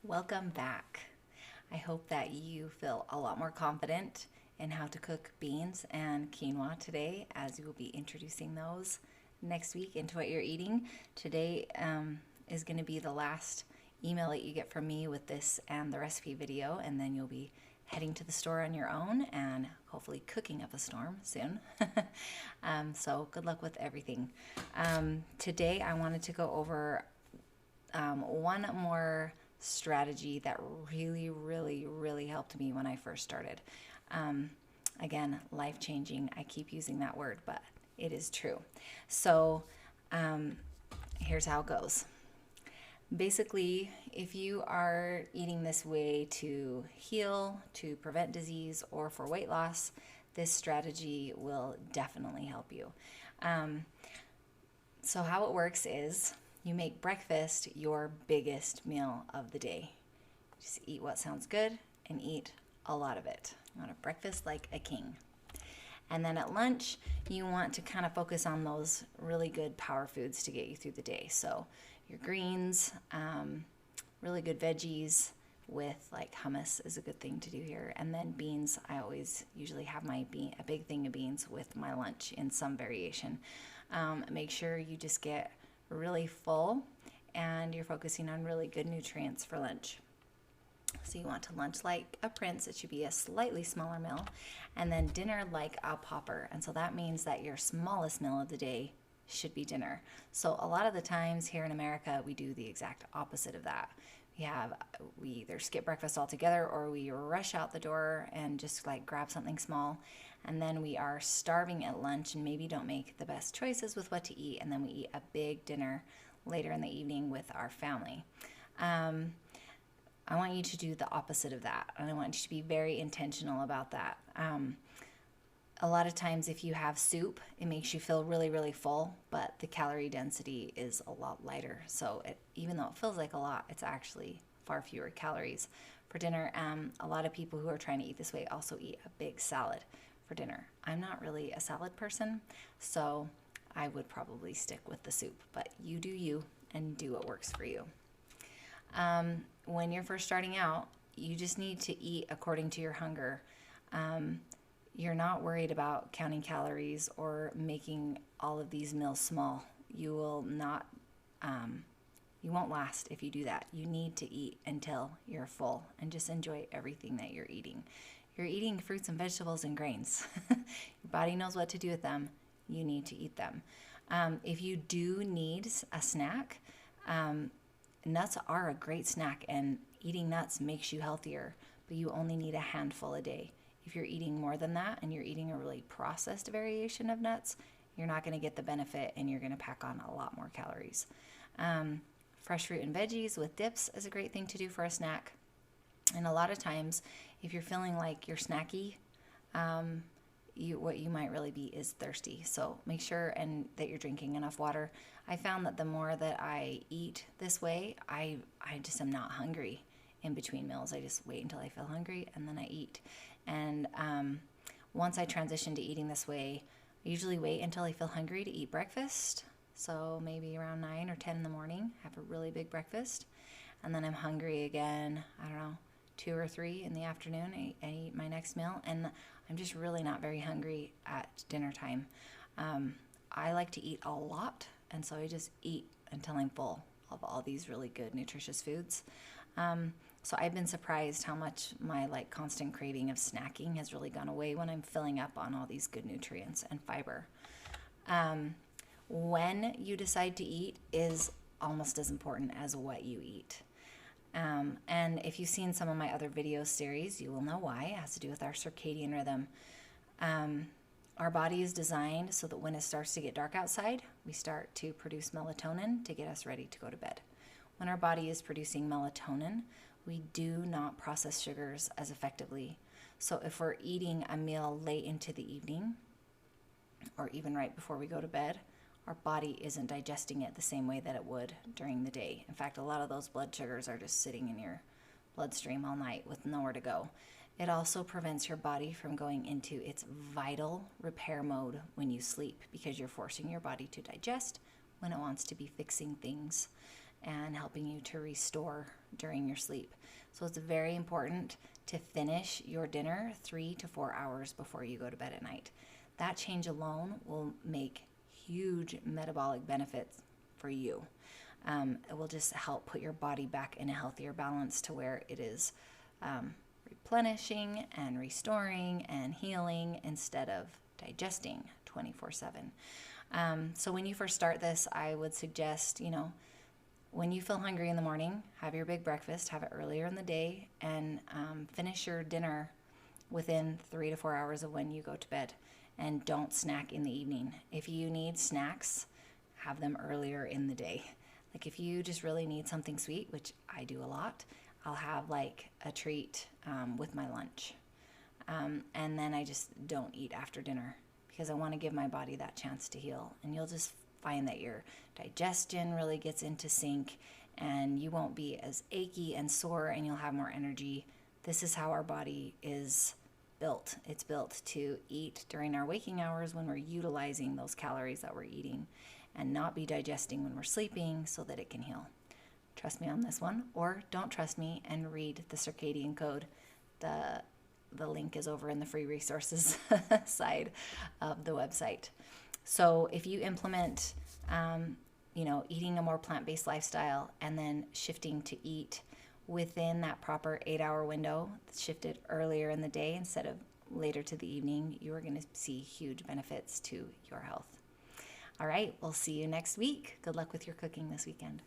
Welcome back. I hope that you feel a lot more confident in how to cook beans and quinoa today, as we will be introducing those next week into what you're eating. Today is going to be the last email that you get from me with this and the recipe video, and then you'll be heading to the store on your own and hopefully cooking up a storm soon. So good luck with everything. Today I wanted to go over one more strategy that really helped me when I first started. Again, life-changing. I keep using that word, but it is true. So here's how it goes. Basically, if you are eating this way to heal, to prevent disease, or for weight loss, this strategy will definitely help you. So how it works is you make breakfast your biggest meal of the day. Just eat what sounds good and eat a lot of it. You want a breakfast like a king. And then at lunch, you want to kind of focus on those really good power foods to get you through the day. So your greens, really good veggies with like hummus is a good thing to do here. And then beans, I always usually have a big thing of beans with my lunch in some variation. Make sure you just get really full and you're focusing on really good nutrients for lunch. So you want to lunch like a prince. It should be a slightly smaller meal. And then dinner like a pauper. And so that means that your smallest meal of the day should be dinner. So a lot of the times here in America, we do the exact opposite of that. We either skip breakfast altogether or we rush out the door and just like grab something small. And then we are starving at lunch and maybe don't make the best choices with what to eat. And then we eat a big dinner later in the evening with our family. I want you to do the opposite of that. And I want you to be very intentional about that. A lot of times if you have soup, it makes you feel really full, but the calorie density is a lot lighter. So even though it feels like a lot, it's actually far fewer calories. For dinner, a lot of people who are trying to eat this way also eat a big salad for dinner. I'm not really a salad person, so I would probably stick with the soup, but you do you and do what works for you. When you're first starting out, you just need to eat according to your hunger. You're not worried about counting calories or making all of these meals small. You won't last if you do that. You need to eat until you're full and just enjoy everything that you're eating. You're eating fruits and vegetables and grains. Your body knows what to do with them. You need to eat them. If you do need a snack, nuts are a great snack, and eating nuts makes you healthier, but you only need a handful a day. If you're eating more than that and you're eating a really processed variation of nuts, you're not going to get the benefit and you're going to pack on a lot more calories. Fresh fruit and veggies with dips is a great thing to do for a snack. And a lot of times, if you're feeling like you're snacky, what you might really be is thirsty. So make sure that you're drinking enough water. I found that the more that I eat this way, I just am not hungry in between meals. I just wait until I feel hungry and then I eat. And once I transition to eating this way, I usually wait until I feel hungry to eat breakfast. So maybe around 9 or 10 in the morning, have a really big breakfast. And then I'm hungry again, 2 or 3 in the afternoon. I eat my next meal, and I'm just really not very hungry at dinner time. I like to eat a lot, and so I just eat until I'm full of all these really good nutritious foods. So I've been surprised how much my constant craving of snacking has really gone away when I'm filling up on all these good nutrients and fiber. When you decide to eat is almost as important as what you eat. And if you've seen some of my other video series, you will know why. It has to do with our circadian rhythm. Our body is designed so that when it starts to get dark outside, we start to produce melatonin to get us ready to go to bed. When our body is producing melatonin, we do not process sugars as effectively. So if we're eating a meal late into the evening, or even right before we go to bed, our body isn't digesting it the same way that it would during the day. In fact, a lot of those blood sugars are just sitting in your bloodstream all night with nowhere to go. It also prevents your body from going into its vital repair mode when you sleep, because you're forcing your body to digest when it wants to be fixing things. and helping you to restore during your sleep. So it's very important to finish your dinner 3 to 4 hours before you go to bed at night. That change alone will make huge metabolic benefits for you. It will just help put your body back in a healthier balance to where it is replenishing and restoring and healing instead of digesting 24/7. So when you first start this, I would suggest, when you feel hungry in the morning, have your big breakfast, have it earlier in the day, and finish your dinner within 3 to 4 hours of when you go to bed. And don't snack in the evening. If you need snacks, have them earlier in the day. Like if you just really need something sweet, which I do a lot, I'll have like a treat with my lunch. And then I just don't eat after dinner because I want to give my body that chance to heal. And you'll just find that your digestion really gets into sync and you won't be as achy and sore and you'll have more energy. This is how our body is built. It's built to eat during our waking hours when we're utilizing those calories that we're eating and not be digesting when we're sleeping so that it can heal. Trust me on this one, or don't trust me and read the circadian code. The link is over in the free resources side of the website. So if you implement, eating a more plant-based lifestyle and then shifting to eat within that proper 8-hour window, shifted earlier in the day instead of later to the evening, you are going to see huge benefits to your health. All right, we'll see you next week. Good luck with your cooking this weekend.